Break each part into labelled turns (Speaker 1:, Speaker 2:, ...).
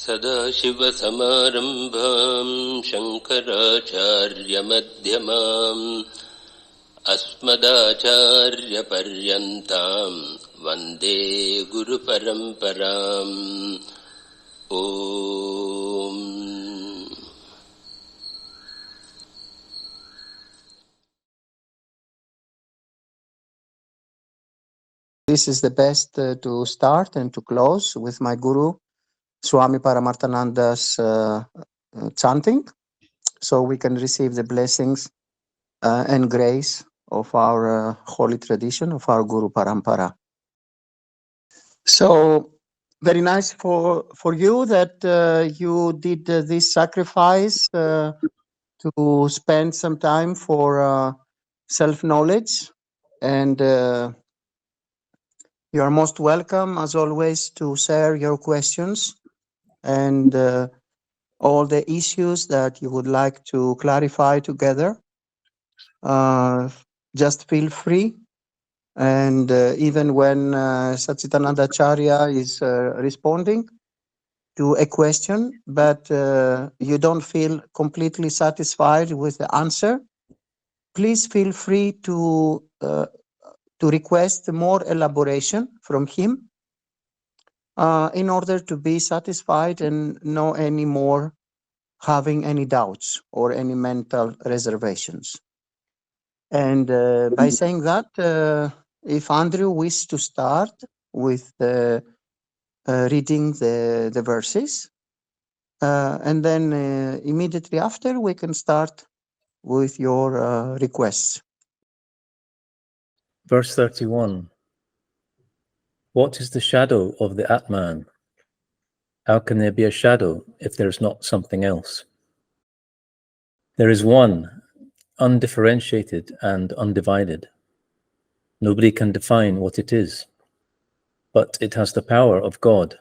Speaker 1: सदाशिवसमारम्भां शङ्कराचार्यमध्यमाम् अस्मदाचार्यपर्यन्तां वन्दे गुरुपरम्पराम् ॐ
Speaker 2: This is the best to start and to close with my Guru, Swami Paramarthananda's chanting, so we can receive the blessings and grace of our holy tradition, of our Guru Parampara. So, very nice for you that you did this sacrifice to spend some time for self-knowledge, and you are most welcome, as always, to share your questions and all the issues that you would like to clarify together. Just feel free. And even when Sachidananda Acharya is responding to a question, but you don't feel completely satisfied with the answer, please feel free to request more elaboration from him in order to be satisfied and no any more having any doubts or any mental reservations. And by saying that, if Andrew wishes to start with reading the verses, and then immediately after we can start with your requests.
Speaker 3: Verse 31. What is the shadow of the Atman? How can there be a shadow if there is not something else? There is one, undifferentiated and undivided. Nobody can define what it is, but it has the power of God.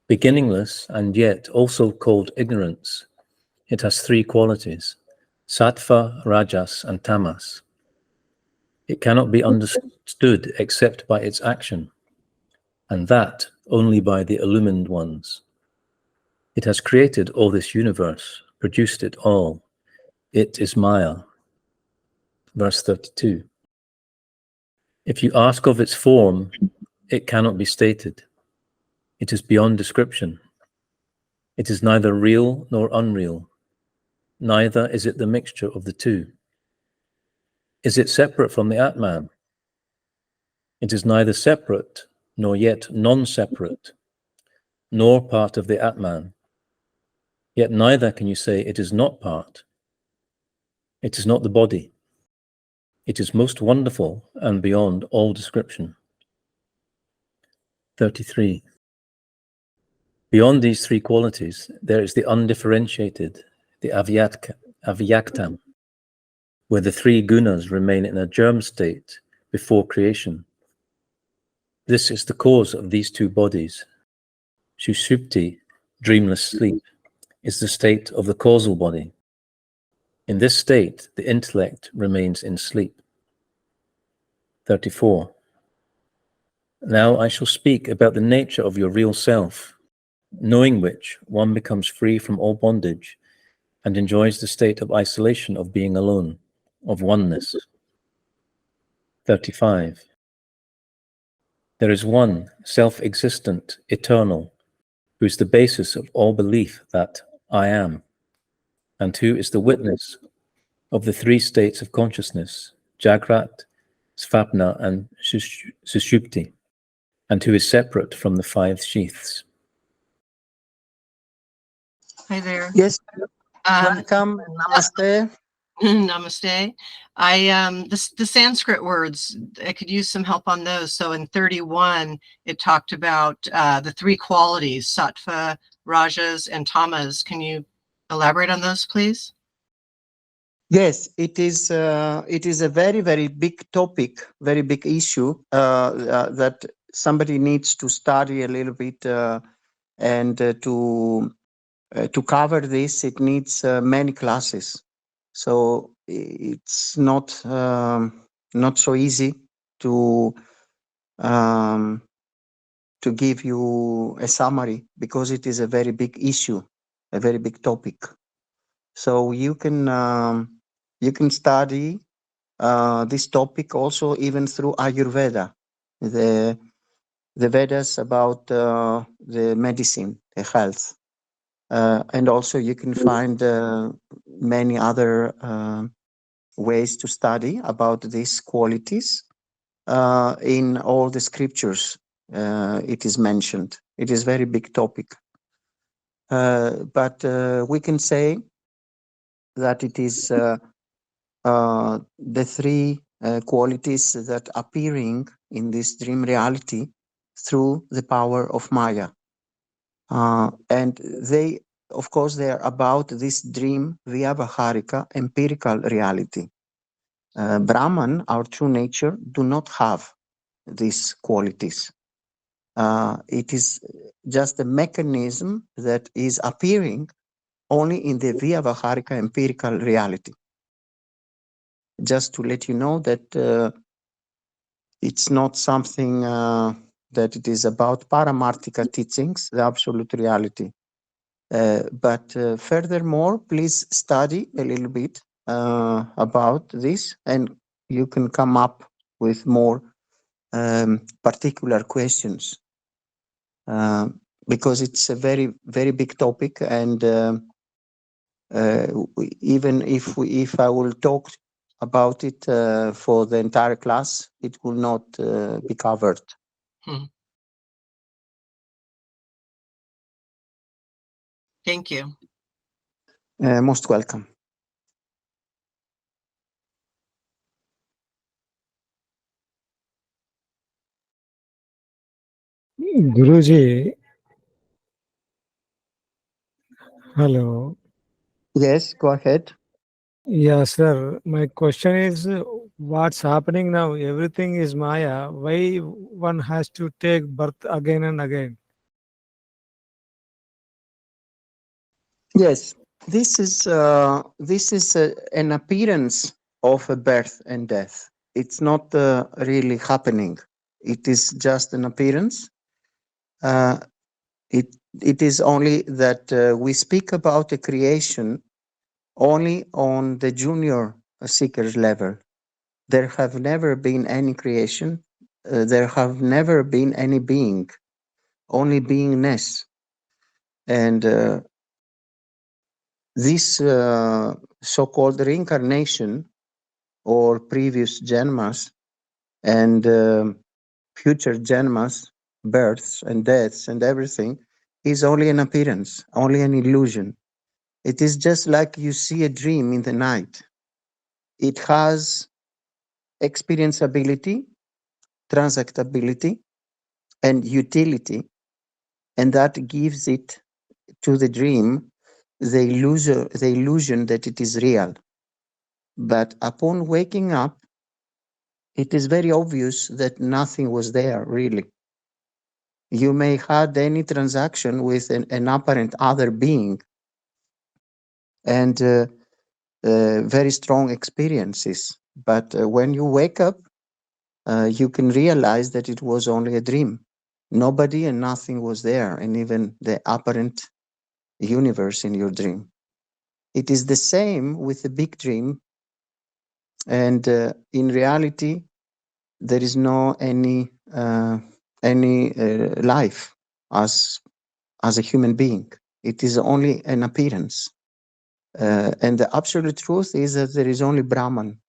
Speaker 3: Beginningless and yet also called ignorance, it has three qualities, sattva, rajas, and tamas. It cannot be understood except by its action, and that only by the illumined ones. It has created all this universe, produced it all. It is Maya. Verse 32. If you ask of its form, it cannot be stated. It is beyond description. It is neither real nor unreal. Neither is it the mixture of the two. Is it separate from the Atman? It is neither separate nor yet non-separate, nor part of the Atman. Yet neither can you say it is not part. It is not the body. It is most wonderful and beyond all description. 33. Beyond these three qualities, there is the undifferentiated, the avyaktam, where the three gunas remain in a germ state before creation. This is the cause of these two bodies. Sushupti, dreamless sleep, is the state of the causal body. In this state, the intellect remains in sleep. 34. Now I shall speak about the nature of your real self, knowing which one becomes free from all bondage and enjoys the state of isolation of being alone, of oneness. 35. There is one, self-existent, eternal, who is the basis of all belief that I am, and who is the witness of the three states of consciousness, Jagrat, Svapna, and Sushupti, and who is separate from the five sheaths.
Speaker 4: Hi there.
Speaker 2: Yes, welcome. Namaste.
Speaker 4: Namaste. The Sanskrit words, I could use some help on those. So in 31, it talked about the three qualities, sattva, rajas, and tamas. Can you elaborate on those, please?
Speaker 2: Yes, it is a very, very big topic, very big issue that somebody needs to study a little bit, and to cover this, it needs many classes. So it's not so easy to to give you a summary because it is a very big issue, a very big topic. So you can study this topic also even through Ayurveda, the Vedas about the medicine, the health, and also you can find many other ways to study about these qualities in all the scriptures. It is mentioned. It is very big topic, but we can say that it is the three qualities that appearing in this dream reality through the power of Maya. And they, of course, they are about this dream Vyavaharika, empirical reality. Brahman, our true nature, do not have these qualities. It is just a mechanism that is appearing only in the Vyavaharika empirical reality. Just to let you know that it's not something that it is about Paramarthika teachings, the absolute reality. But furthermore, please study a little bit about this, and you can come up with more particular questions because it's a very, very big topic. And even if I will talk about it for the entire class, it will not be covered.
Speaker 4: Thank you.
Speaker 2: Most welcome.
Speaker 5: Guruji, hello.
Speaker 2: Yes, go ahead.
Speaker 5: Yeah, sir. My question is, what's happening now? Everything is Maya. Why one has to take birth again and again?
Speaker 2: Yes, this is an appearance of a birth and death. It's not really happening. It is just an appearance. Uh, it is only that we speak about a creation only on the junior seekers level. There have never been any creation. There have never been any being, only beingness. And this so-called reincarnation or previous janmas and future janmas, births and deaths and everything is only an appearance, only an illusion. It is just like you see a dream in the night. It has experienceability, transactability, and utility, and that gives it to the dream the illusion that it is real. But upon waking up, it is very obvious that nothing was there, really. You may had any transaction with an apparent other being and very strong experiences. But when you wake up, you can realize that it was only a dream. Nobody and nothing was there, and even the apparent universe in your dream. It is the same with the big dream, and in reality, there is no any life as a human being. It is only an appearance, and the absolute truth is that there is only Brahman.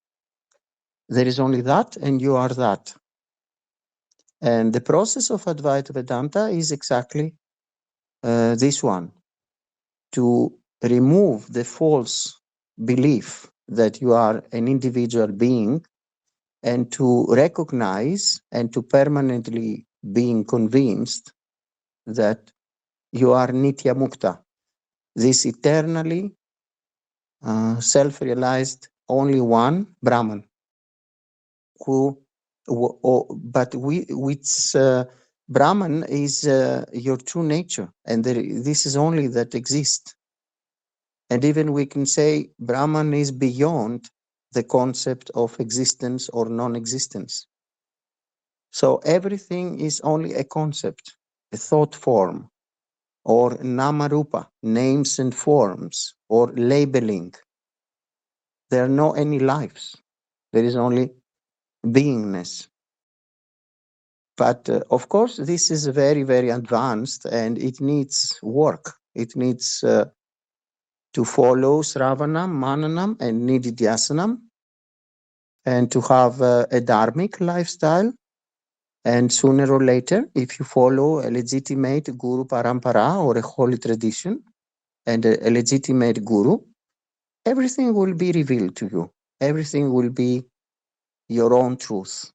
Speaker 2: There is only that, and you are that. And the process of Advaita Vedanta is exactly this one: to remove the false belief that you are an individual being, and to recognize and to permanently being convinced that you are Nitya Mukta, this eternally self-realized only one Brahman, which Brahman is your true nature, and this is only that exists. And even we can say Brahman is beyond the concept of existence or non-existence. So everything is only a concept. a thought form, or namarupa, names and forms, or labeling. There are no any lives. There is only beingness. But of course, this is very, very advanced, and it needs work. It needs to follow Sravanam, Mananam, and Nididhyasanam, and to have a dharmic lifestyle. And sooner or later, if you follow a legitimate Guru Parampara or a holy tradition and a legitimate Guru, everything will be revealed to you. Everything will be your own truth,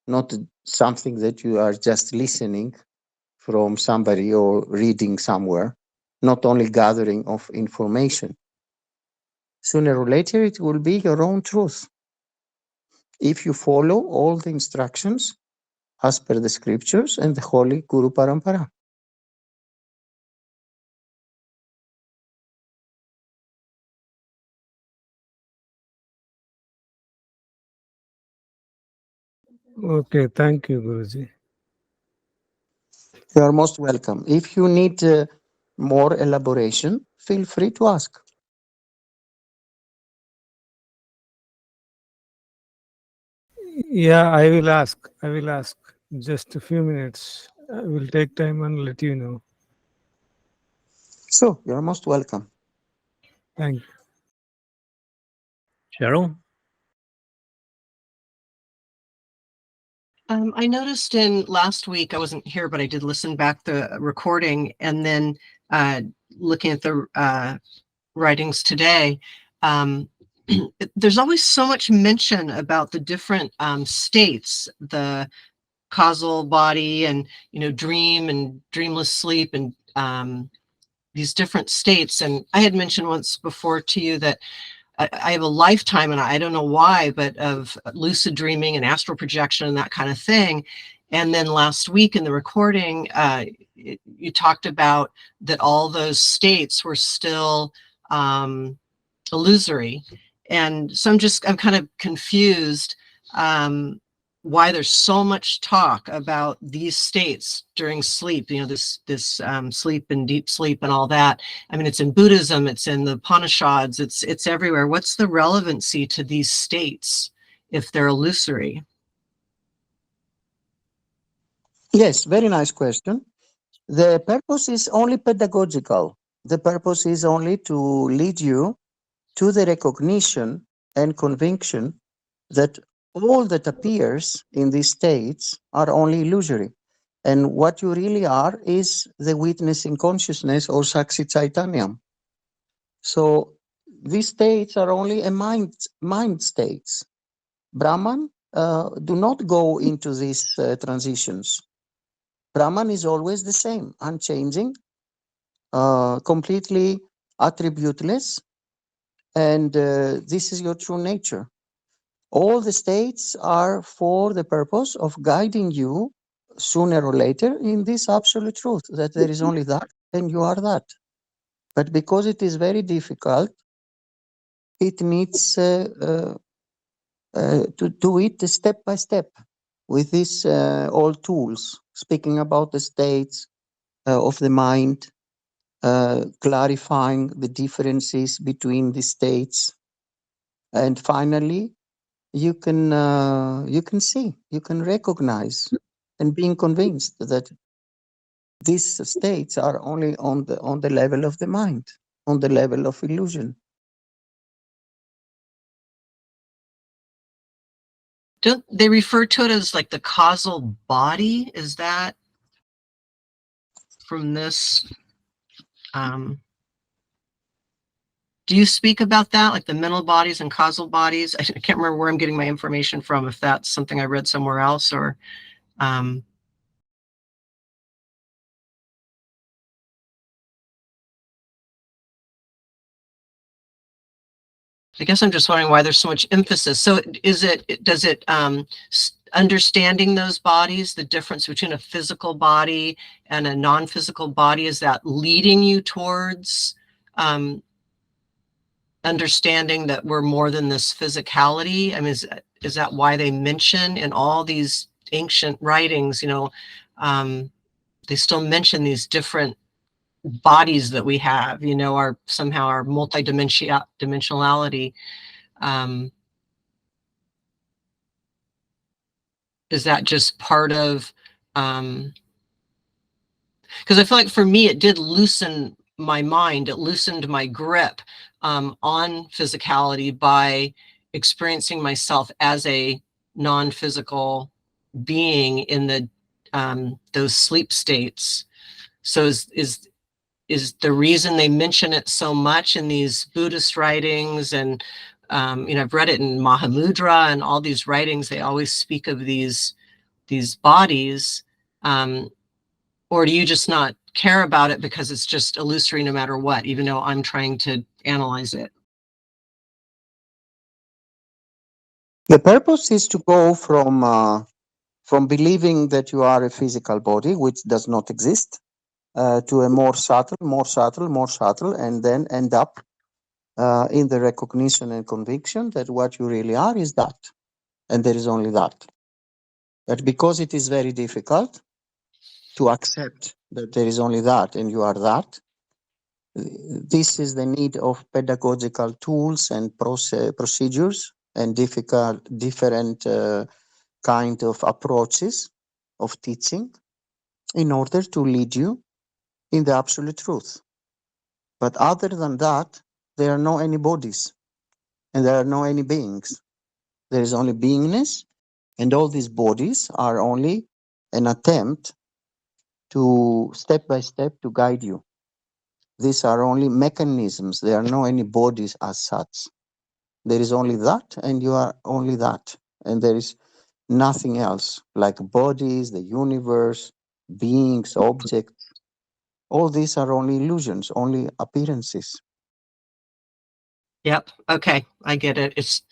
Speaker 2: not something that you are just listening from somebody or reading somewhere, not only gathering of information. Sooner or later, it will be your own truth if you follow all the instructions as per the scriptures and the holy Guru Parampara.
Speaker 5: Okay, thank you, Guruji.
Speaker 2: You are most welcome. If you need more elaboration, feel free to ask.
Speaker 5: Yeah, I will ask. I will ask. Just a few minutes. I will take time and let you know.
Speaker 2: So, you are most welcome.
Speaker 5: Thank you.
Speaker 3: Cheryl?
Speaker 4: I noticed in last week, I wasn't here, but I did listen back the recording, and then looking at the writings today, there's always so much mention about the different states, the causal body, and dream and dreamless sleep, and these different states. And I had mentioned once before to you that I have a lifetime, and I don't know why, but of lucid dreaming and astral projection and that kind of thing. And then last week in the recording, you talked about that all those states were still illusory. And so I'm kind of confused why there's so much talk about these states during sleep, this sleep and deep sleep and all that. I mean, it's in Buddhism, it's in the Upanishads, it's everywhere. What's the relevancy to these states if they're illusory?
Speaker 2: Yes, very nice question. The purpose is only pedagogical. The purpose is only to lead you to the recognition and conviction that all that appears in these states are only illusory. And what you really are is the witnessing consciousness, or Sachidananda. So these states are only a mind states. Brahman do not go into these transitions. Brahman is always the same, unchanging, completely attributeless, and this is your true nature. All the states are for the purpose of guiding you sooner or later in this absolute truth, that there is only that and you are that. But because it is very difficult, it needs to do it step by step with these old tools, speaking about the states of the mind, clarifying the differences between the states, and finally you can see, you can recognize, and being convinced that these states are only on the level of the mind, on the level of illusion.
Speaker 4: Don't they refer to it as like the causal body? Is that from this? Do you speak about that, like the mental bodies and causal bodies? I can't remember where I'm getting my information from, if that's something I read somewhere else, or I guess I'm just wondering why there's so much emphasis. So does it understanding those bodies, the difference between a physical body and a non-physical body, is that leading you towards understanding that we're more than this physicality? I mean, is that why they mention in all these ancient writings, the they still mention these different bodies that we have, you know, our somehow our multidimensionality. Is that just part of, because I feel like for me, it did loosen my mind. It loosened my grip on physicality by experiencing myself as a non-physical being in the those sleep states. So is the reason they mention it so much in these Buddhist writings, and you know, I've read it in Mahamudra and all these writings, they always speak of these bodies, or do you just not care about it because it's just illusory no matter what, even though I'm trying to analyze it?
Speaker 2: The purpose is to go from believing that you are a physical body, which does not exist, to a more subtle, and then end up in the recognition and conviction that what you really are is that, and there is only that. But because it is very difficult to accept that there is only that and you are that, this is the need of pedagogical tools and procedures and different kind of approaches of teaching in order to lead you in the absolute truth. But other than that, there are no any bodies and there are no any beings. There is only beingness, and all these bodies are only an attempt to step by step to guide you. These are only mechanisms. There are no any bodies as such. There is only that, and you are only that. And there is nothing else, like bodies, the universe, beings, objects. All these are only illusions, only appearances.
Speaker 4: Yep. Okay. I get it.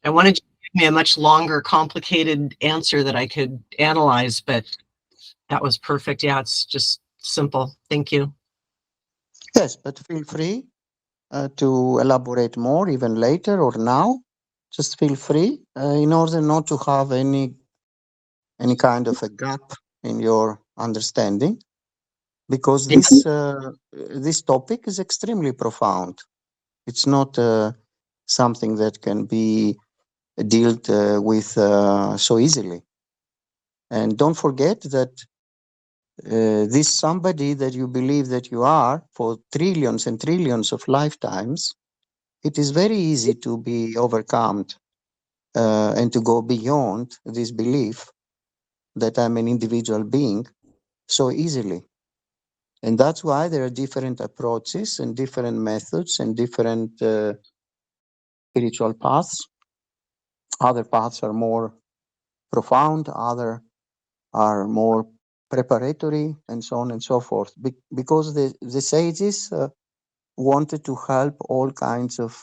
Speaker 4: I wanted you to give me a much longer, complicated answer that I could analyze, but that was perfect. Yeah. It's just simple. Thank you.
Speaker 2: Yes, but feel free to elaborate more even later or now. Just feel free in order not to have any kind of a gap in your understanding, because this topic is extremely profound. It's not something that can be dealt with so easily. And don't forget that this somebody that you believe that you are for trillions and trillions of lifetimes, it is very easy to be overcome and to go beyond this belief that I'm an individual being so easily. And that's why there are different approaches and different methods and different spiritual paths. Other paths are more profound, other are more preparatory, and so on and so forth. Because the sages wanted to help all kinds of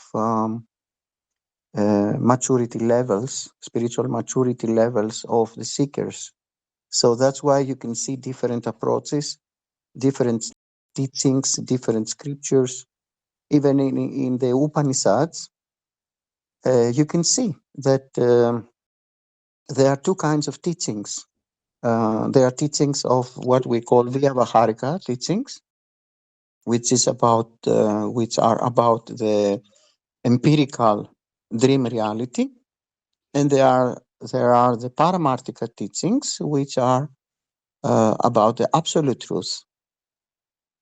Speaker 2: maturity levels, spiritual maturity levels of the seekers. So that's why you can see different approaches, different teachings, different scriptures. Even in the Upanishads, you can see that there are two kinds of teachings. There are teachings of what we call Vyavaharika teachings, which are about the empirical dream reality, and there are the Paramarthika teachings, which are about the absolute truth.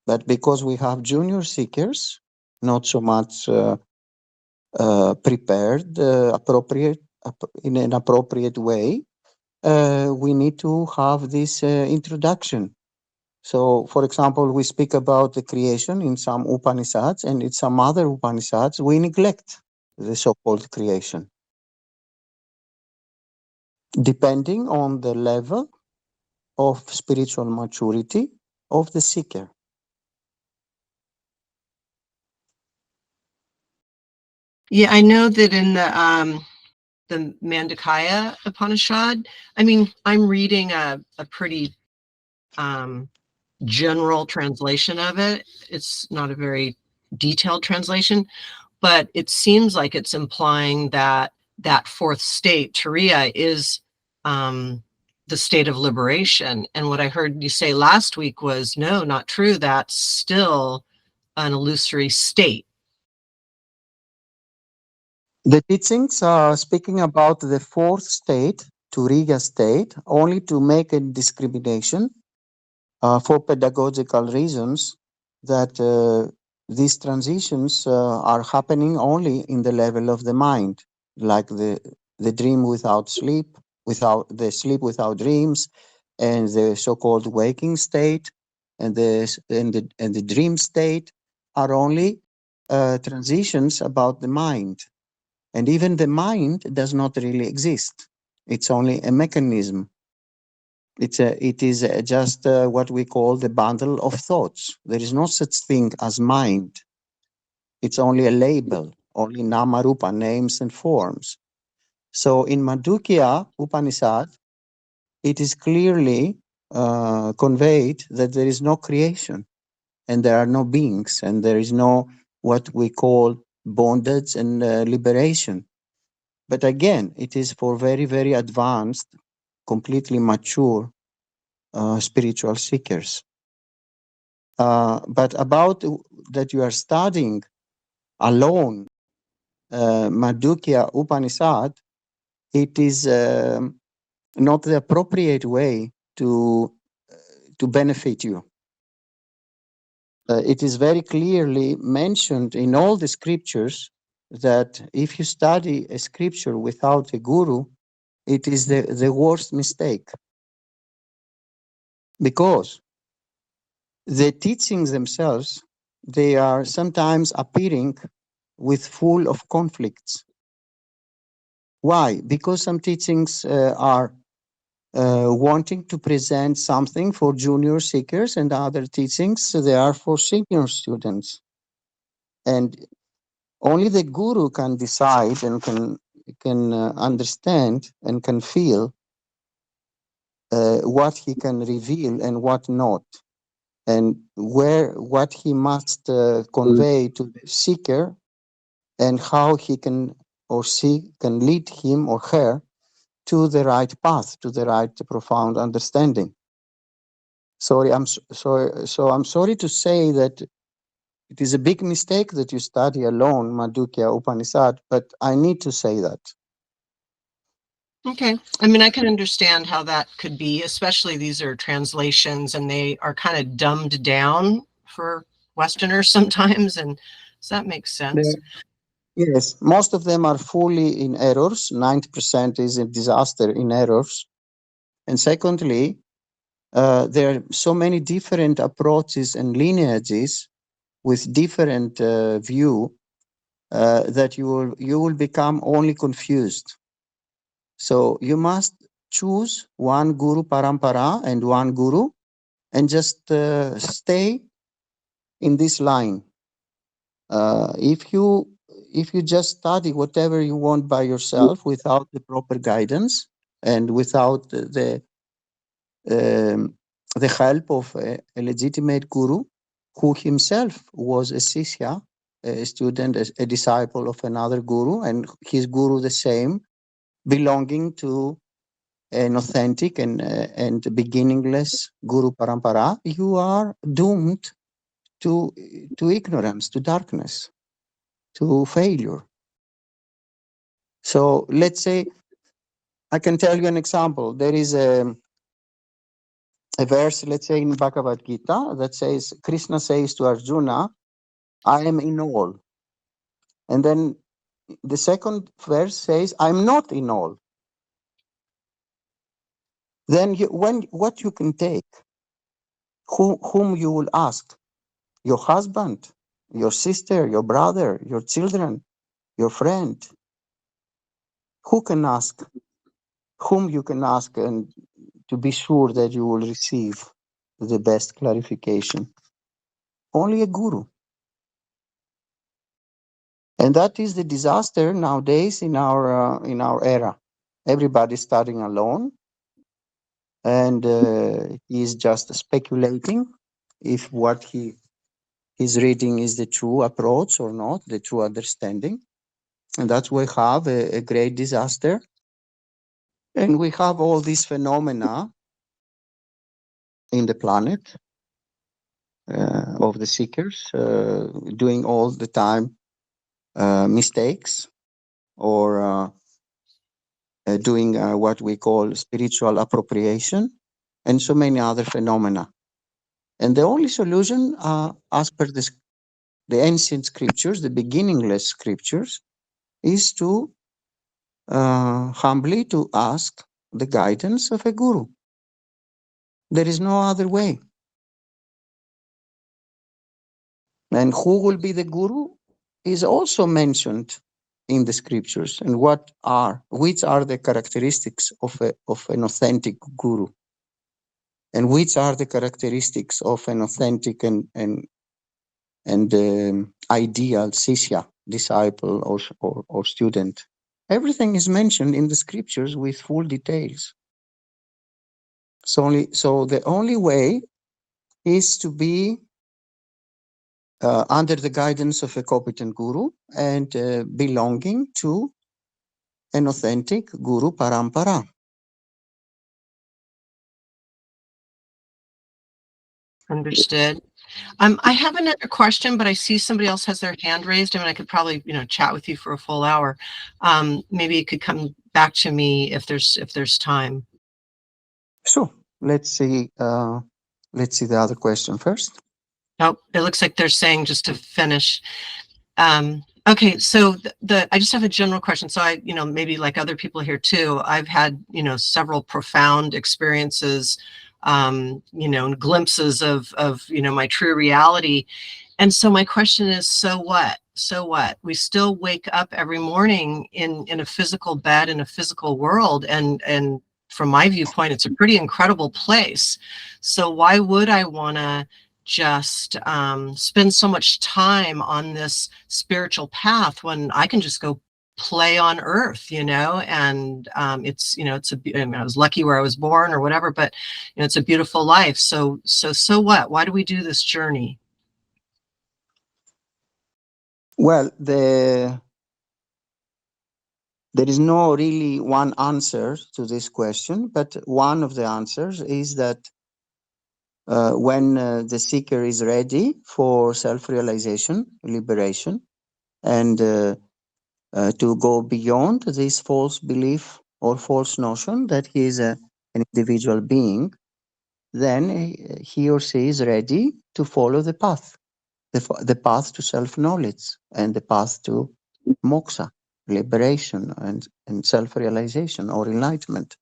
Speaker 2: But because we have junior seekers, not so much prepared, in an appropriate way, we need to have this introduction. So, for example, we speak about the creation in some Upanishads, and in some other Upanishads, we neglect the so-called creation, depending on the level of spiritual maturity of the seeker.
Speaker 4: Yeah, I know that in the Mandakya Upanishad, I mean, I'm reading a pretty general translation of it. It's not a very detailed translation, but it seems like it's implying that that fourth state, Turiya, is the state of liberation. And what I heard you say last week was, no, not true. That's still an illusory state.
Speaker 2: The teachings are speaking about the fourth state, Turiya state, only to make a discrimination for pedagogical reasons that these transitions are happening only in the level of the mind, like the dream without sleep, without the sleep without dreams, and the so-called waking state, and the dream state are only transitions about the mind. And even the mind does not really exist. It's only a mechanism. It is just what we call the bundle of thoughts. There is no such thing as mind. It's only a label, only Namarupa, names and forms. So in Mandukya Upanishad, it is clearly conveyed that there is no creation and there are no beings and there is no what we call bondage and liberation. But again, it is for very, very advanced, completely mature spiritual seekers. But about that you are studying alone Mandukya Upanishad, it is not the appropriate way to benefit you. It is very clearly mentioned in all the scriptures that if you study a scripture without a guru, it is the worst mistake. Because the teachings themselves, they are sometimes appearing with full of conflicts. Why? Because some teachings are wanting to present something for junior seekers, and other teachings, they are for senior students. And only the guru can decide and can understand and can feel what he can reveal and what not, and what he must convey to the seeker, and how he can or she can lead him or her to the right path, to the right profound understanding. So I'm sorry to say that it is a big mistake that you study alone Mandukya Upanishad, but I need to say that.
Speaker 4: Okay. I mean, I can understand how that could be, especially these are translations and they are kind of dumbed down for Westerners sometimes. And so that makes sense.
Speaker 2: Yes, most of them are fully in errors. 90% is a disaster in errors. And secondly, there are so many different approaches and lineages with different view that you will become only confused. So you must choose one guru parampara and one guru, and just stay in this line. If you just study whatever you want by yourself without the proper guidance and without the help of a legitimate guru, who himself was a sishya, a student, a disciple of another guru, and his guru the same, belonging to an authentic and beginningless guru parampara, you are doomed to ignorance, to darkness, to failure. So let's say, I can tell you an example. There is a verse, let's say in Bhagavad Gita, that says, Krishna says to Arjuna, I am in all. And then the second verse says, I'm not in all. Then what you can take, whom you will ask? Your husband, your sister, your brother, your children, your friend. Who can ask? Whom you can ask, and to be sure that you will receive the best clarification? Only a guru. And that is the disaster nowadays in our era. Everybody's studying alone, and he is just speculating if what he's reading is the true approach or not, the true understanding. And that's why we have a great disaster. And we have all these phenomena in the planet of the seekers doing all the time mistakes or doing what we call spiritual appropriation and so many other phenomena. And the only solution, as per the ancient scriptures, the beginningless scriptures, is to humbly to ask the guidance of a guru. There is no other way. And who will be the guru is also mentioned in the scriptures, and which are the characteristics of an authentic guru, and which are the characteristics of an authentic and ideal Sishya, disciple or student. Everything is mentioned in the scriptures with full details. So the only way is to be under the guidance of a competent guru and belonging to an authentic guru parampara.
Speaker 4: Understood. I have another question, but I see somebody else has their hand raised. I mean, I could probably, chat with you for a full hour. Maybe you could come back to me if there's time.
Speaker 2: So let's see the other question first.
Speaker 4: Oh, it looks like they're saying just to finish. Okay, so I just have a general question. So I, maybe like other people here too, I've had, several profound experiences, glimpses of, my true reality. And so my question is, so what? So what? We still wake up every morning in a physical bed, in a physical world. And from my viewpoint, it's a pretty incredible place. So why would I want to just spend so much time on this spiritual path when I can just go play on earth, and it's, I was lucky where I was born or whatever, but it's a beautiful life. So what? Why do we do this journey?
Speaker 2: Well, there is no really one answer to this question, but one of the answers is that when the seeker is ready for self-realization, liberation, and to go beyond this false belief or false notion that he is an individual being, then he or she is ready to follow the path, the path to self-knowledge and the path to moksha, liberation and self-realization or enlightenment.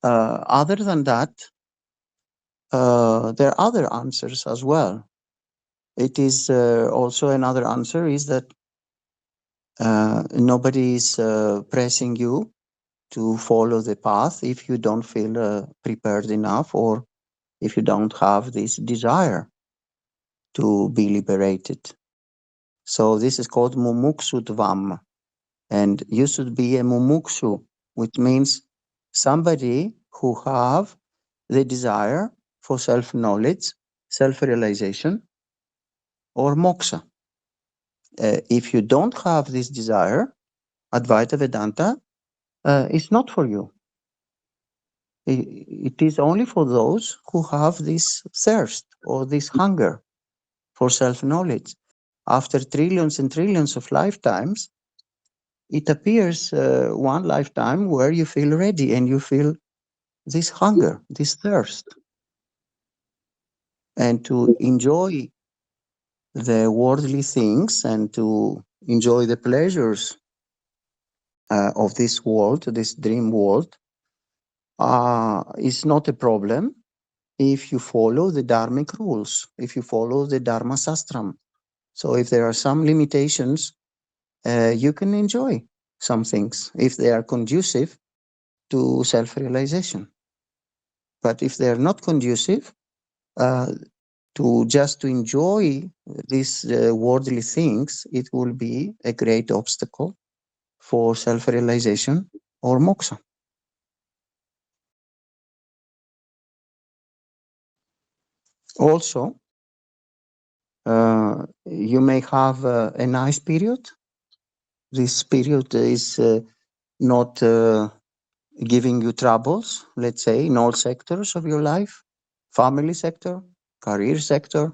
Speaker 2: Other than that, there are other answers as well. It is also another answer is that nobody is pressing you to follow the path if you don't feel prepared enough, or if you don't have this desire to be liberated. So this is called mumuksutvam, and you should be a mumuksu, which means somebody who have the desire for self-knowledge, self-realization, or moksha. If you don't have this desire, Advaita Vedanta is not for you. It is only for those who have this thirst or this hunger for self-knowledge. After trillions and trillions of lifetimes, it appears one lifetime where you feel ready and you feel this hunger, this thirst. And to enjoy the worldly things and to enjoy the pleasures of this world, this dream world, is not a problem if you follow the dharmic rules, if you follow the Dharma Sastram. So if there are some limitations, you can enjoy some things if they are conducive to self-realization. But if they are not conducive, to enjoy these worldly things, it will be a great obstacle for self-realization or moksha. Also, you may have a nice period. This period is not giving you troubles, let's say, in all sectors of your life, family sector, career sector,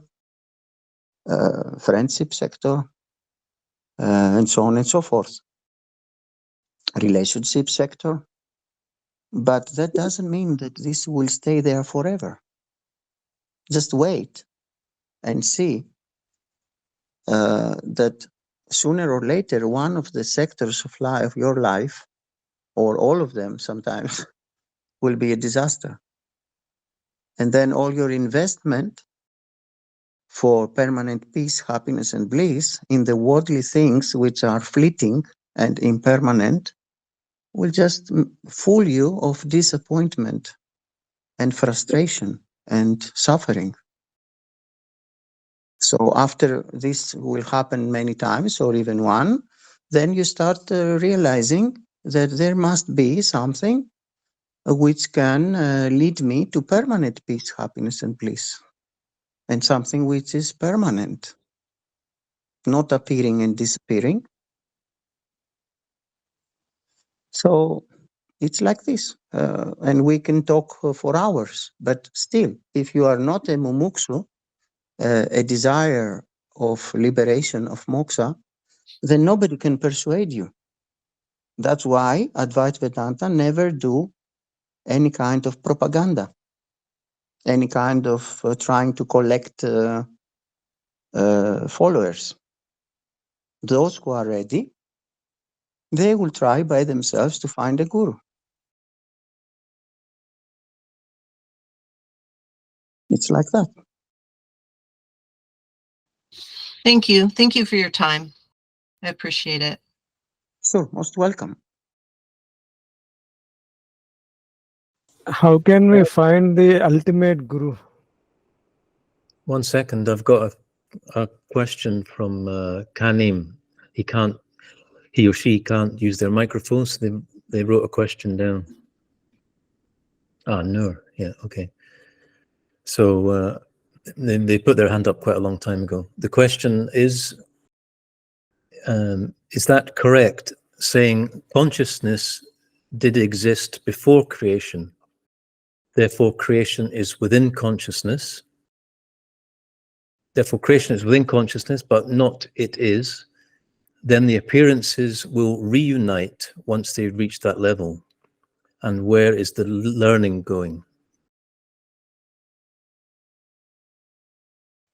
Speaker 2: friendship sector, and so on and so forth, relationship sector. But that doesn't mean that this will stay there forever. Just wait and see that sooner or later, one of the sectors of life, of your life, or all of them sometimes, will be a disaster. And then all your investment for permanent peace, happiness, and bliss in the worldly things which are fleeting and impermanent will just fool you of disappointment and frustration and suffering. So after this will happen many times or even one, then you start realizing that there must be something which can lead me to permanent peace, happiness, and bliss. And something which is permanent, not appearing and disappearing. So it's like this. And we can talk for hours. But still, if you are not a mumuksu, a desire of liberation, of moksha, then nobody can persuade you. That's why Advaita Vedanta never do any kind of propaganda, any kind of trying to collect followers. Those who are ready, they will try by themselves to find a guru. It's like that.
Speaker 4: Thank you. Thank you for your time. I appreciate it.
Speaker 2: Sure, most welcome.
Speaker 5: How can we find the ultimate guru?
Speaker 3: 1 second, I've got a question from Kanim. He or she can't use their microphone, so they wrote a question down. Noor, yeah, okay. So they put their hand up quite a long time ago. The question is that correct, saying consciousness did exist before creation, therefore creation is within consciousness, therefore creation is within consciousness, but not it is, then the appearances will reunite once they reach that level. And where is the learning going?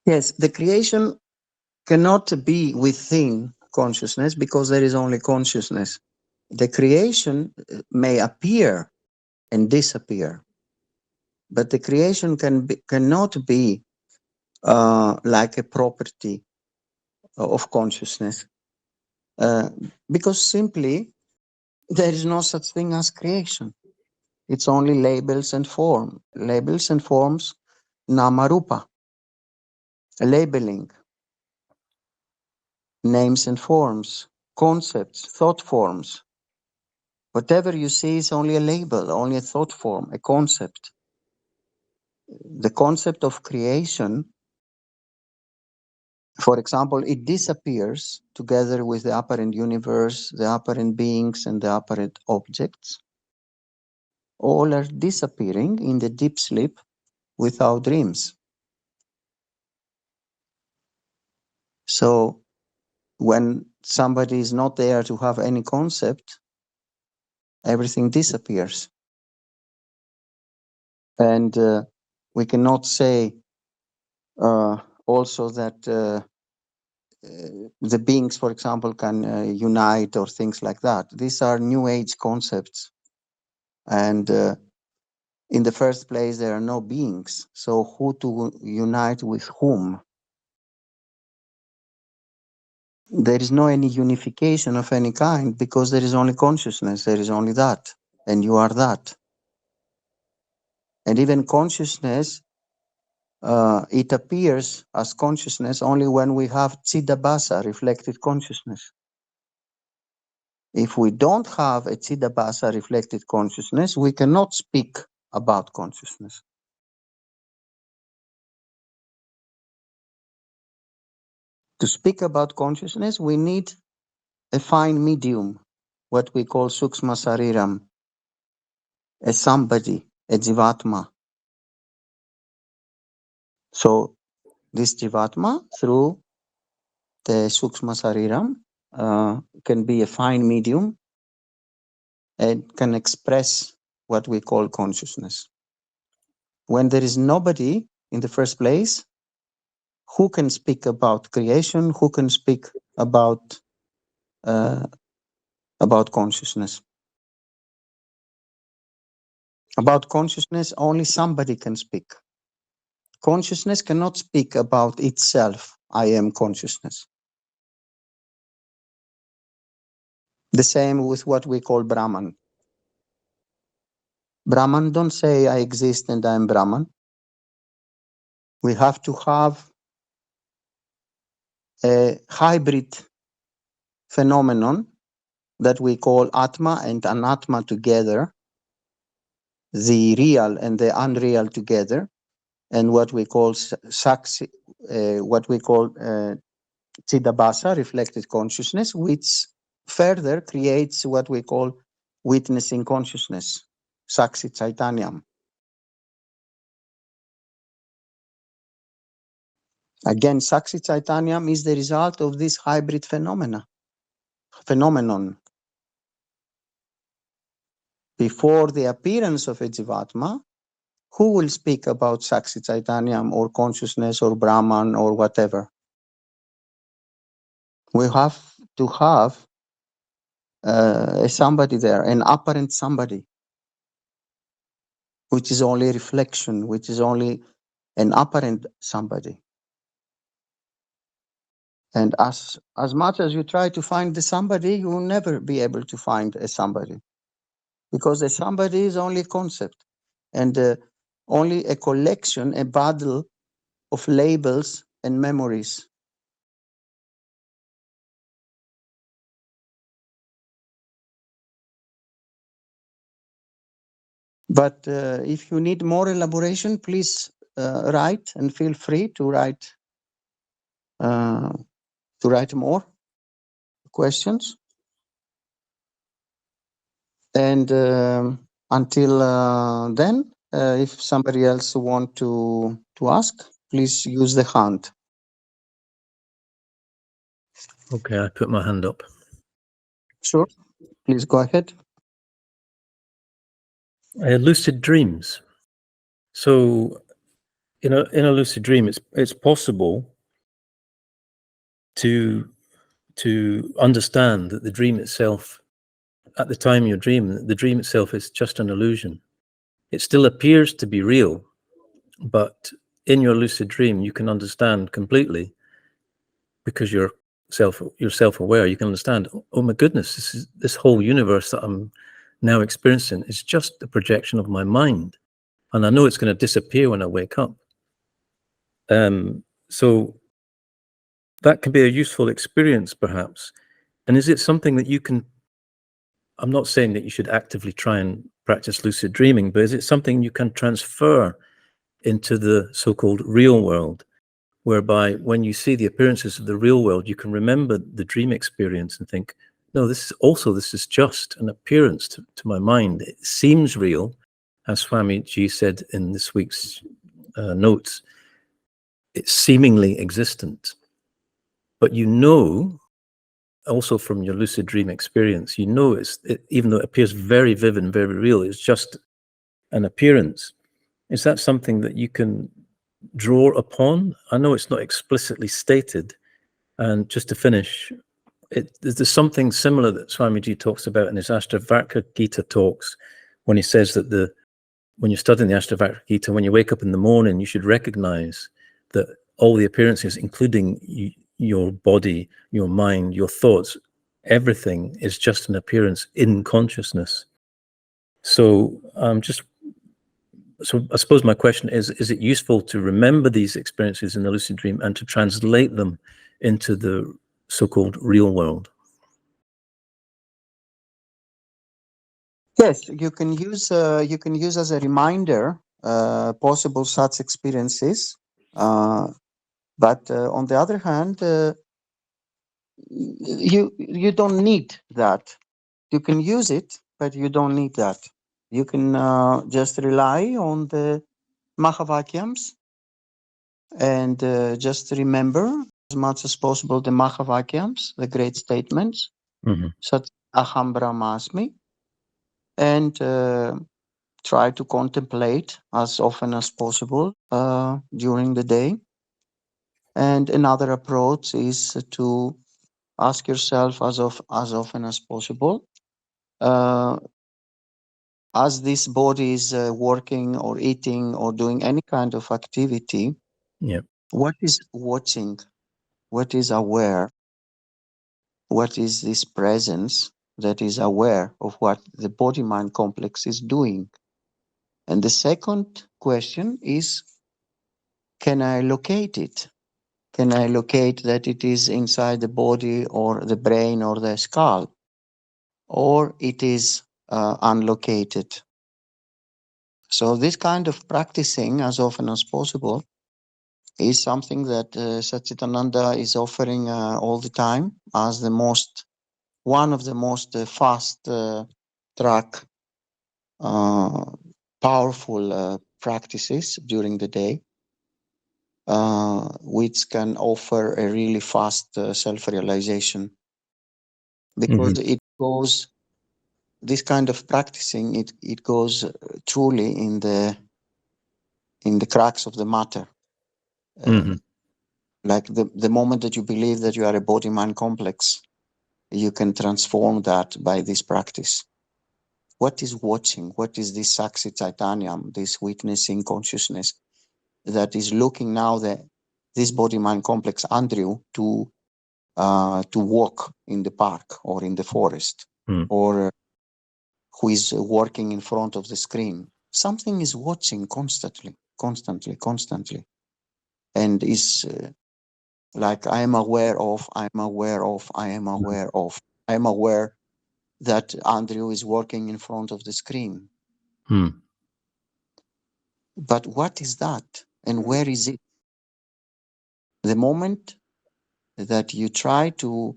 Speaker 2: Yes, the creation cannot be within consciousness because there is only consciousness. The creation may appear and disappear, but the creation cannot be like a property of consciousness because simply there is no such thing as creation. It's only labels and form. Labels and forms, namarupa, labeling, names and forms, concepts, thought forms. Whatever you see is only a label, only a thought form, a concept. The concept of creation, for example, it disappears together with the apparent universe, the apparent beings, and the apparent objects. All are disappearing in the deep sleep without dreams. So when somebody is not there to have any concept, everything disappears. And we cannot say also that the beings, for example, can unite or things like that. These are New Age concepts. And in the first place, there are no beings. So who to unite with whom? There is no any unification of any kind because there is only consciousness. There is only that. And you are that. And even consciousness, it appears as consciousness only when we have Chidabhasa, reflected consciousness. If we don't have a Chidabhasa, reflected consciousness, we cannot speak about consciousness. To speak about consciousness, we need a fine medium, what we call Suksma Sariram. a somebody, a Jivatma. So this Jivatma, through the Sukshma Sariram, can be a fine medium and can express what we call consciousness. When there is nobody in the first place, who can speak about creation? Who can speak about consciousness? About consciousness, only somebody can speak. Consciousness cannot speak about itself. I am consciousness. The same with what we call Brahman. Brahman don't say I exist and I am Brahman. We have to have a hybrid phenomenon that we call Atma and Anatma together, the real and the unreal together, and what we call Saksi, Chidabhasa, reflected consciousness, which further creates what we call witnessing consciousness, Saksi Chaitanyam. Again, Saksi Chaitanyam is the result of this hybrid phenomenon. Before the appearance of a Jivatma, who will speak about Saksi Chaitanyam or consciousness or Brahman or whatever? We have to have somebody there, an apparent somebody, which is only a reflection, which is only an apparent somebody. And as much as you try to find the somebody, you will never be able to find a somebody, because the somebody is only a concept and only a collection, a bundle of labels and memories. But if you need more elaboration, please write, and feel free to write more questions. And until then, if somebody else want to ask, please use the hand.
Speaker 3: Okay, I put my hand up.
Speaker 2: Sure, please go ahead.
Speaker 3: Lucid dreams. So, in a lucid dream, it's possible to understand that the dream itself, at the time you're dreaming, the dream itself is just an illusion. It still appears to be real, but in your lucid dream, you can understand completely, because you're self-aware. You can understand, oh my goodness, this whole universe that I'm now experiencing is just a projection of my mind, and I know it's going to disappear when I wake up. So that can be a useful experience, perhaps. And is it something that you can, I'm not saying that you should actively try and practice lucid dreaming, but is it something you can transfer into the so-called real world, whereby when you see the appearances of the real world, you can remember the dream experience and think, no, this is just an appearance to my mind. It seems real, as Swamiji said in this week's notes. It's seemingly existent, but you know, also from your lucid dream experience, you know, even though it appears very vivid and very real, it's just an appearance. Is that something that you can draw upon? I know it's not explicitly stated. And just to finish, there's something similar that Swamiji talks about in his Ashtavakra talks, when he says that when you're studying the Ashtavakra, when you wake up in the morning, you should recognize that all the appearances, including your body, your mind, your thoughts, everything is just an appearance in consciousness. So I suppose my question is it useful to remember these experiences in the lucid dream and to translate them into the so-called real world?
Speaker 2: Yes, you can use as a reminder possible such experiences, but on the other hand, you don't need that. You can use it, but you don't need that. You can just rely on the Mahavakyams and just remember as much as possible the Mahavakyams, the great statements, such as Aham Brahmasmi, and try to contemplate as often as possible during the day. And another approach is to ask yourself as often as possible, as this body is working or eating or doing any kind of activity, what is watching, what is aware, what is this presence that is aware of what the body-mind complex is doing. And the second question is, can I locate it? Can I locate that it is inside the body or the brain or the skull, or it is unlocated? So this kind of practicing as often as possible is something that Sachidananda is offering all the time as one of the most fast track, powerful practices during the day, which can offer a really fast self-realization, because it goes, this kind of practicing, it goes truly in the cracks of the matter. Like the moment that you believe that you are a body-mind complex, you can transform that by this practice. What is watching? What is this Saksi Chaitanyam, this witnessing consciousness that is looking now this body-mind complex Andrew to walk in the park or in the forest, or who is working in front of the screen? Something is watching constantly, and is like, I am aware of, I'm aware that Andrew is working in front of the screen. But what is that? And where is it? The moment that you try to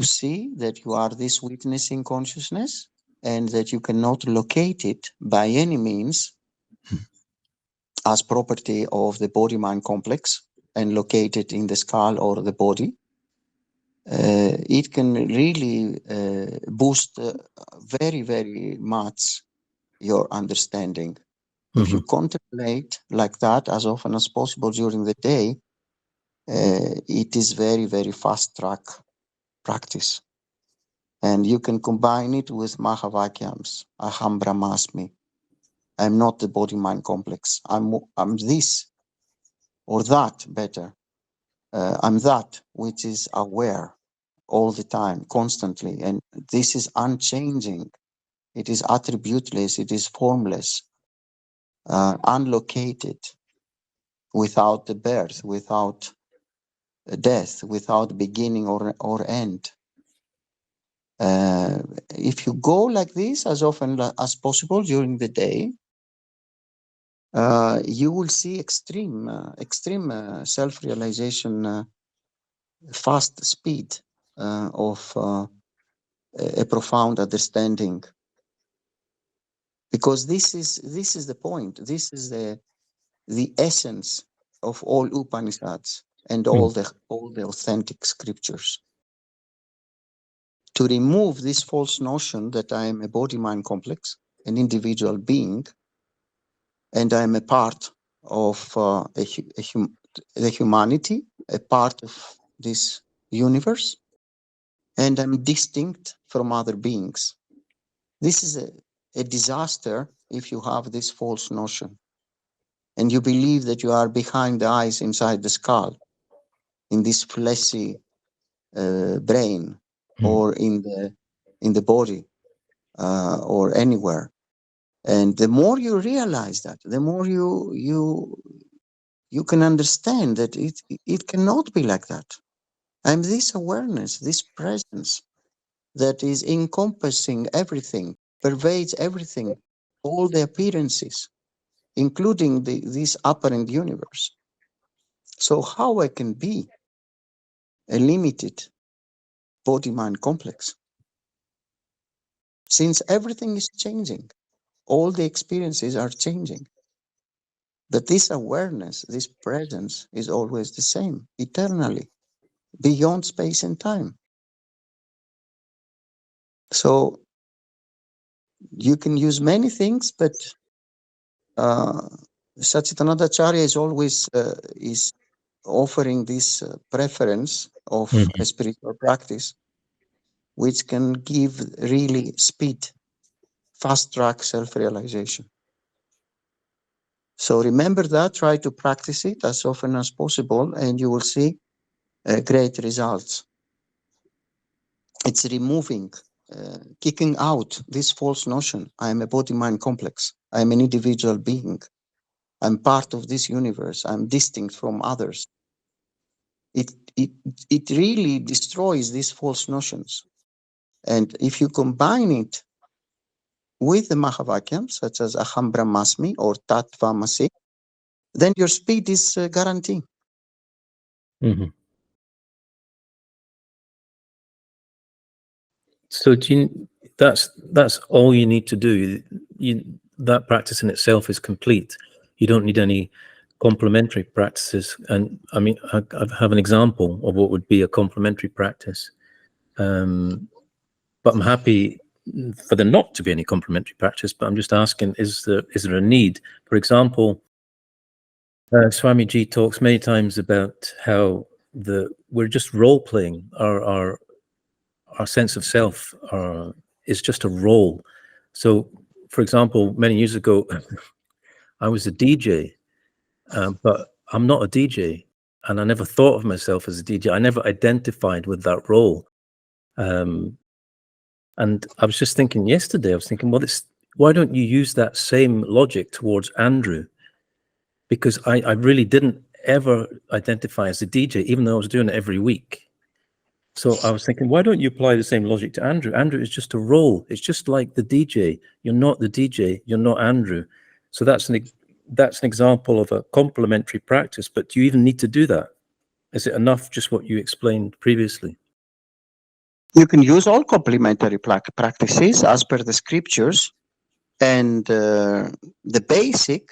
Speaker 2: see that you are this witnessing consciousness and that you cannot locate it by any means as property of the body-mind complex and locate it in the skull or the body, it can really boost very, very much your understanding. If you contemplate like that as often as possible during the day, it is very, very fast track practice. And you can combine it with Mahavakyams, Aham Brahmasmi. I'm not the body-mind complex. I'm this or that, better. I'm that which is aware all the time, constantly. And this is unchanging. It is attributeless. It is formless, unlocated, without the birth, without death, without beginning or end. If you go like this as often as possible during the day, you will see extreme self-realization, fast speed of a profound understanding. Because this is the point. This is the essence of all Upanishads and all the authentic scriptures. To remove this false notion that I am a body-mind complex, an individual being, and I am a part of the humanity, a part of this universe, and I'm distinct from other beings. This is a disaster if you have this false notion, and you believe that you are behind the eyes inside the skull, in this fleshy brain, or in the body, or anywhere. And the more you realize that, the more you can understand that it cannot be like that. I'm this awareness, this presence that is encompassing everything, pervades everything, all the appearances, including this apparent universe. So how I can be a limited body-mind complex, since everything is changing? all the experiences are changing. But this awareness, this presence is always the same, eternally, beyond space and time. So you can use many things, but Sachidananda Acharya is always is offering this preference of a spiritual practice, which can give really speed, fast track self-realization. So remember that, try to practice it as often as possible, and you will see great results. It's removing, kicking out this false notion. I am a body-mind complex. I am an individual being. I'm part of this universe. I'm distinct from others. It really destroys these false notions. And if you combine it with the Mahavakyams, such as Aham Brahmasmi or Tattvamasi, then your speed is guaranteed.
Speaker 3: So that's all you need to do. That practice in itself is complete. You don't need any complementary practices. And I mean, I have an example of what would be a complementary practice. But I'm happy for there not to be any complementary practice. But I'm just asking: is there a need? For example, Swamiji talks many times about how we're just role playing. Our sense of self is just a role. So, for example, many years ago, I was a DJ, but I'm not a DJ, and I never thought of myself as a DJ. I never identified with that role. And I was just thinking yesterday, well, why don't you use that same logic towards Andrew? Because I really didn't ever identify as a DJ, even though I was doing it every week. So I was thinking, why don't you apply the same logic to Andrew? Andrew is just a role. It's just like the DJ. You're not the DJ. You're not Andrew. So that's an example of a complementary practice. But do you even need to do that? Is it enough just what you explained previously?
Speaker 2: You can use all complementary practices as per the scriptures, and the basic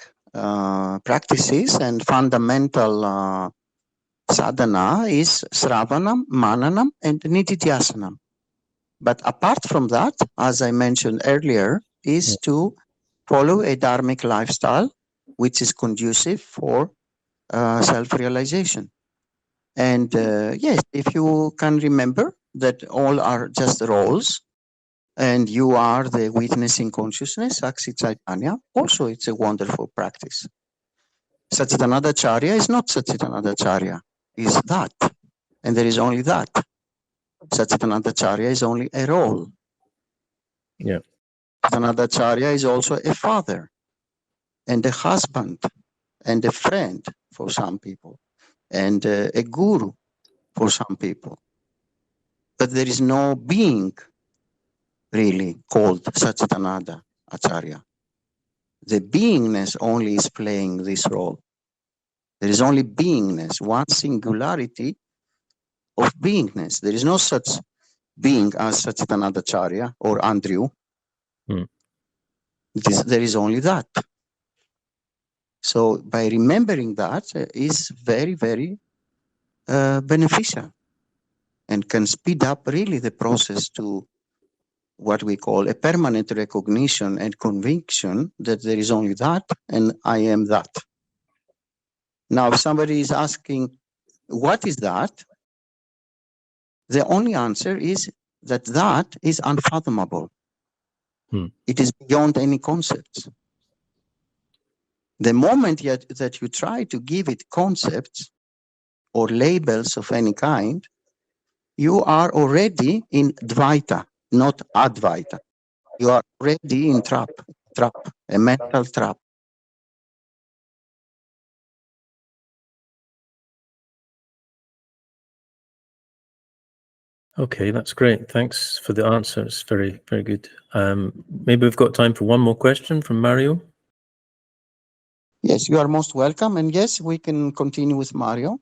Speaker 2: practices and fundamental sadhana is Sravanam, Mananam, and Nididhyasanam. But apart from that, as I mentioned earlier, is to follow a dharmic lifestyle, which is conducive for self-realization. And yes, if you can remember that all are just roles, and you are the witnessing consciousness, Saksi Chaitanya, also it's a wonderful practice. Sachidananda Acharya is not Sachidananda Acharya, is that, and there is only that. Sachidananda Acharya is only a role.
Speaker 3: Yeah.
Speaker 2: Sachidananda Acharya is also a father, and a husband, and a friend for some people, and a guru for some people. But there is no being really called Sachidananda Acharya. The beingness only is playing this role. There is only beingness, one singularity of beingness. There is no such being as Sachidananda Acharya or Andrew. There is only that. So by remembering that is very, very beneficial, and can speed up really the process to what we call a permanent recognition and conviction that there is only that and I am that. Now, if somebody is asking, what is that? The only answer is that that is unfathomable. It is beyond any concepts. The moment that you try to give it concepts or labels of any kind, you are already in Dvaita, not Advaita. You are already in trap, a mental trap.
Speaker 3: Okay, that's great. Thanks for the answer. It's very, very good. Maybe we've got time for one more question from Mario.
Speaker 2: Yes, you are most welcome. And yes, we can continue with Mario.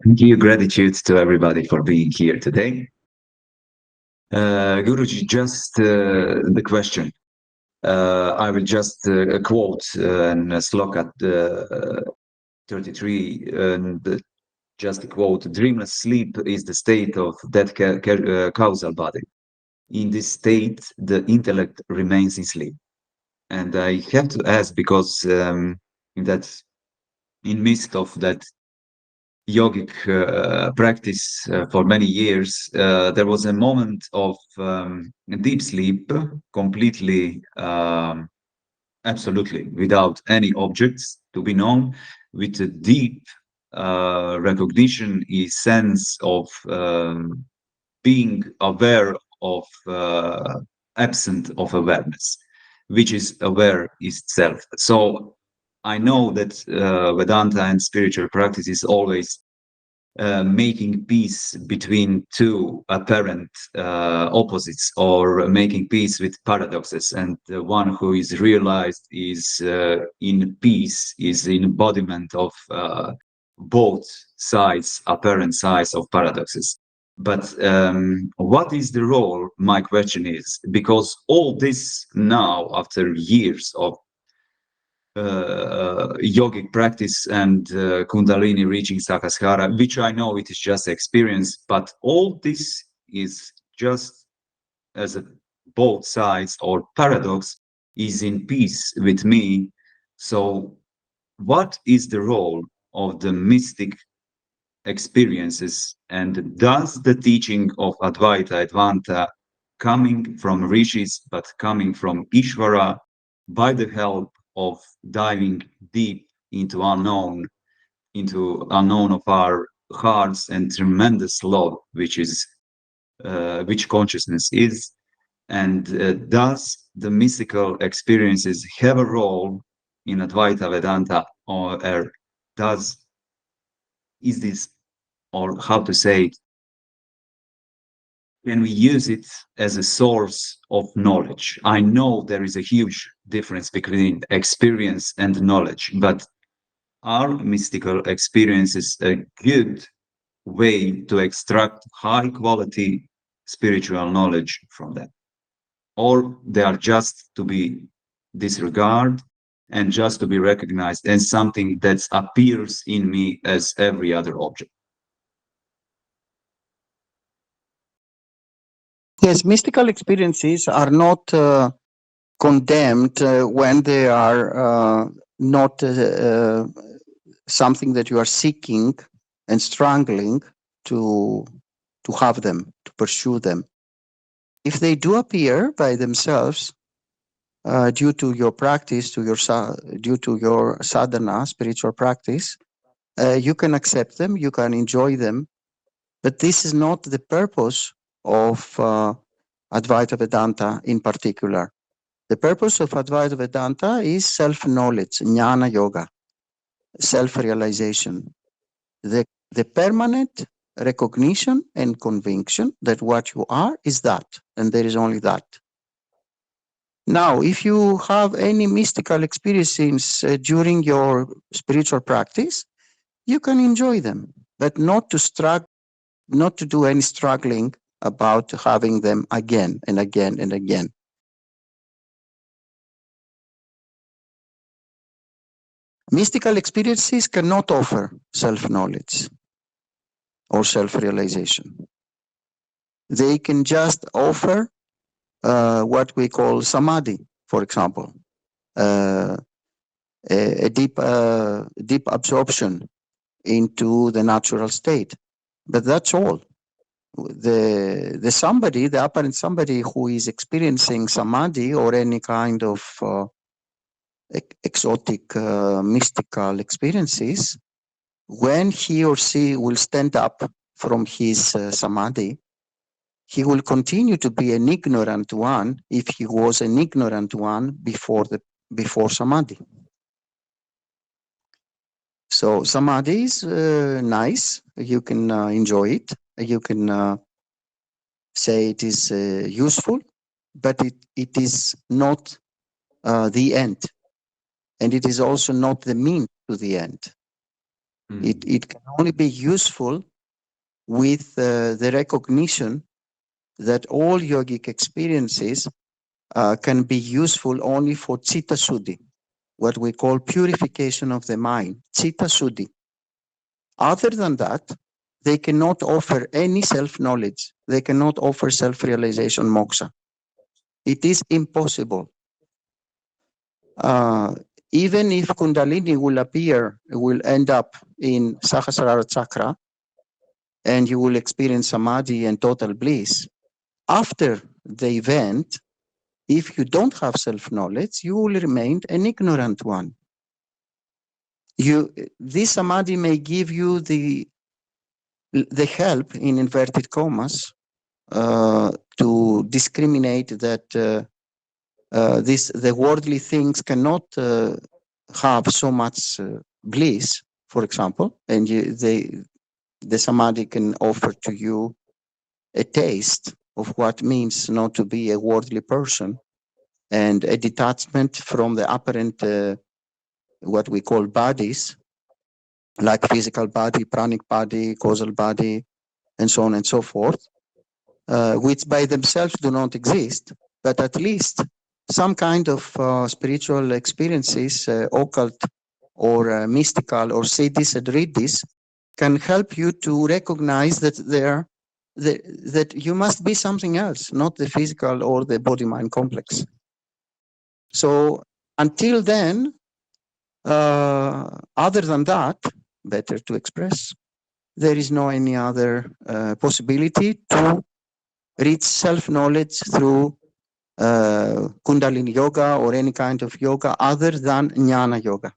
Speaker 6: Thank you. Gratitude to everybody for being here today. Guruji, just the question. I will just quote and sloka 33 and just a quote: "Dreamless sleep is the state of that causal body. In this state, the intellect remains in sleep." And I have to ask, because in midst of that yogic practice for many years, there was a moment of deep sleep, completely, absolutely without any objects to be known, with a deep recognition, a sense of being aware of absent of awareness, which is aware itself. So I know that Vedanta and spiritual practice is always making peace between two apparent opposites, or making peace with paradoxes. And the one who is realized is in peace, is in embodiment of both sides, apparent sides of paradoxes. But what is the role, my question is, because all this now, after years of yogic practice and Kundalini reaching Sahasrara, which I know it is just experience, but all this is just as a both sides or paradox is in peace with me. So what is the role of the mystic experiences, and does the teaching of Advaita Vedanta, coming from rishis but coming from Ishvara, by the help of diving deep into unknown of our hearts and tremendous love, which consciousness is, and does the mystical experiences have a role in Advaita Vedanta, or is this, or how to say it, can we use it as a source of knowledge? I know there is a huge difference between experience and knowledge, but are mystical experiences a good way to extract high quality spiritual knowledge from them? Or they are just to be disregarded and just to be recognized as something that appears in me as every other object?
Speaker 2: Yes, mystical experiences are not condemned when they are not something that you are seeking and struggling to have them, to pursue them. If they do appear by themselves, due to your practice, due to your sadhana, spiritual practice, you can accept them, you can enjoy them, but this is not the purpose of Advaita Vedanta in particular. The purpose of Advaita Vedanta is self-knowledge, jnana yoga, self-realization, the permanent recognition and conviction that what you are is that, and there is only that. Now, if you have any mystical experiences during your spiritual practice, you can enjoy them, but not to do any struggling about having them again and again and again. Mystical experiences cannot offer self-knowledge or self-realization. They can just offer what we call samadhi, for example, a deep absorption into the natural state. But that's all. The apparent somebody who is experiencing samadhi or any kind of exotic mystical experiences, when he or she will stand up from his samadhi, he will continue to be an ignorant one if he was an ignorant one before samadhi. So samadhi is nice. You can enjoy it. You can say it is useful, but it is not the end. And it is also not the means to the end. It can only be useful with the recognition that all yogic experiences can be useful only for Chitta Suddhi, what we call purification of the mind, Chitta Suddhi. Other than that, they cannot offer any self-knowledge. They cannot offer self-realization, moksha. It is impossible. Even if Kundalini will appear, will end up in Sahasrara Chakra, and you will experience samadhi and total bliss, after the event, if you don't have self-knowledge, you will remain an ignorant one. This samadhi may give you the help, in inverted commas, to discriminate that the worldly things cannot have so much bliss, for example, and the samadhi can offer to you a taste of what means not to be a worldly person, and a detachment from the apparent, what we call bodies, like physical body, pranic body, causal body, and so on and so forth, which by themselves do not exist, but at least some kind of spiritual experiences, occult or mystical or siddhis and riddhis, can help you to recognize that that you must be something else, not the physical or the body-mind complex. So until then, other than that, better to express, there is no any other possibility to reach self-knowledge through Kundalini yoga or any kind of yoga other than Jnana yoga.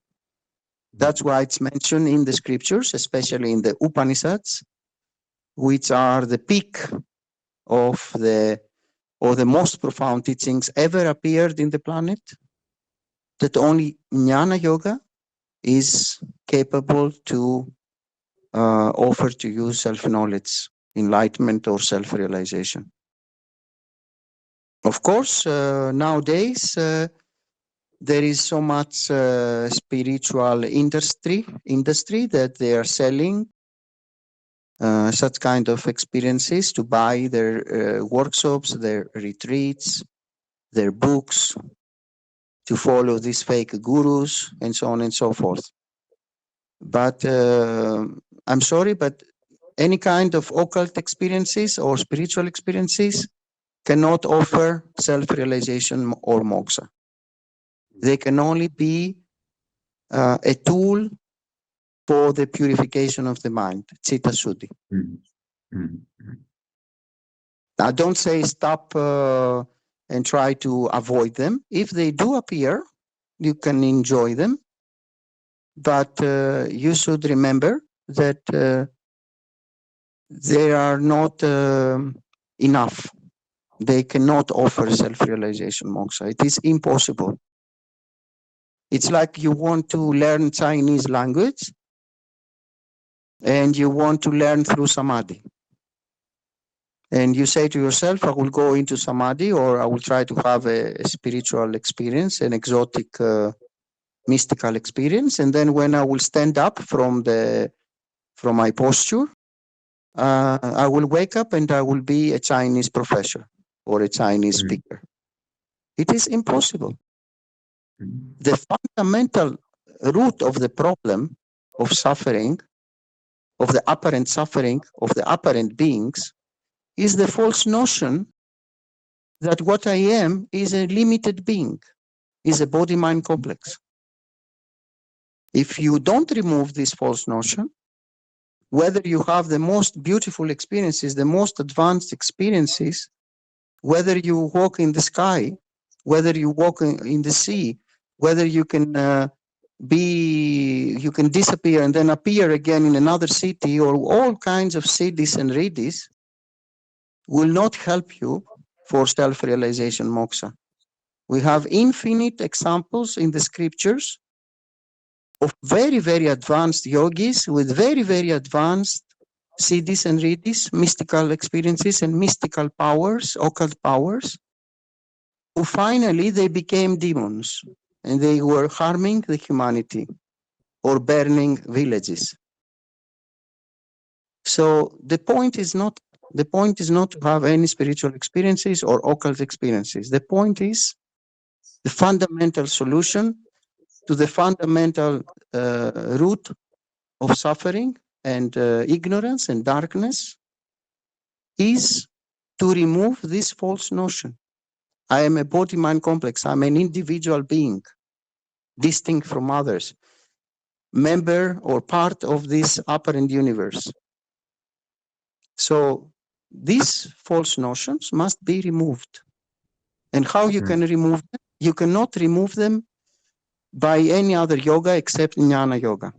Speaker 2: That's why it's mentioned in the scriptures, especially in the Upanishads, which are the peak of the most profound teachings ever appeared in the planet, that only Jnana yoga is capable to offer to you self-knowledge, enlightenment, or self-realization. Of course, nowadays, there is so much spiritual industry that they are selling such kind of experiences to buy their workshops, their retreats, their books, to follow these fake gurus, and so on and so forth. But I'm sorry, but any kind of occult experiences or spiritual experiences cannot offer self-realization or moksha. They can only be a tool for the purification of the mind, Chitta Suddhi. Now, don't say stop and try to avoid them. If they do appear, you can enjoy them. But you should remember that they are not enough. They cannot offer self-realization moksha. It is impossible. It's like you want to learn Chinese language and you want to learn through samadhi. And you say to yourself, I will go into samadhi, or I will try to have a spiritual experience, an exotic mystical experience. And then when I will stand up from my posture, I will wake up and I will be a Chinese professor or a Chinese speaker. It is impossible. The fundamental root of the problem of suffering, of the apparent suffering of the apparent beings, is the false notion that what I am is a limited being, is a body-mind complex. If you don't remove this false notion, whether you have the most beautiful experiences, the most advanced experiences, whether you walk in the sky, whether you walk in the sea, whether you can you can disappear and then appear again in another city, or all kinds of siddhis and riddhis, will not help you for self-realization moksha. We have infinite examples in the scriptures of very, very advanced yogis with very, very advanced siddhis and riddhis, mystical experiences and mystical powers, occult powers, who finally they became demons and they were harming the humanity or burning villages. So the point is not The point is not to have any spiritual experiences or occult experiences. The point is the fundamental solution to the fundamental root of suffering and ignorance and darkness is to remove this false notion. I am a body-mind complex. I'm an individual being, distinct from others, member or part of this apparent universe. So these false notions must be removed. And how you can remove them? You cannot remove them by any other yoga except Jnana Yoga.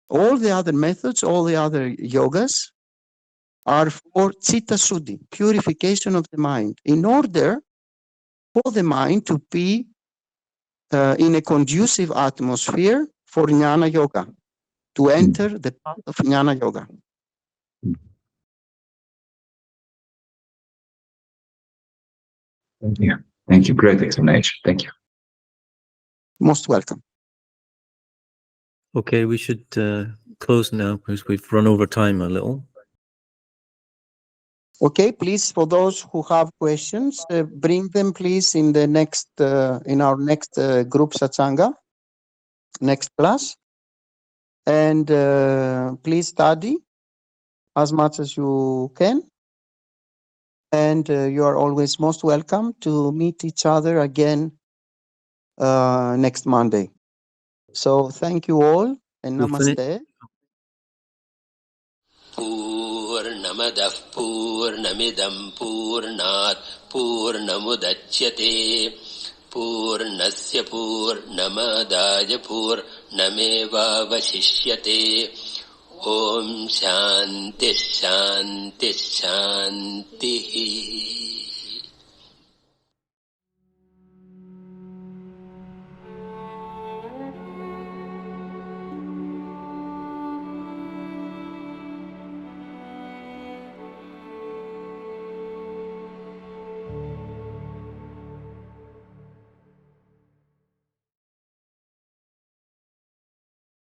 Speaker 2: All the other methods, all the other yogas are for Chitta Suddhi, purification of the mind, in order for the mind to be in a conducive atmosphere for Jnana Yoga, to enter the path of Jnana Yoga.
Speaker 6: Thank you. Thank you. Great explanation. Thank you.
Speaker 2: Most welcome.
Speaker 3: Okay, we should close now because we've run over time a little.
Speaker 2: Okay, please, for those who have questions, bring them please in the next, in our next group satsanga, next class, and please study as much as you can. And you are always most welcome to meet each other again next Monday. So thank you all and namaste.
Speaker 1: पूर्णमदः पूर्णमिदं पूर्णात् पूर्णमुदच्यते पूर्णस्य पूर्णमादाय पूर्णमेवावशिष्यते ॐ शान्तिः शान्तिः शान्तिः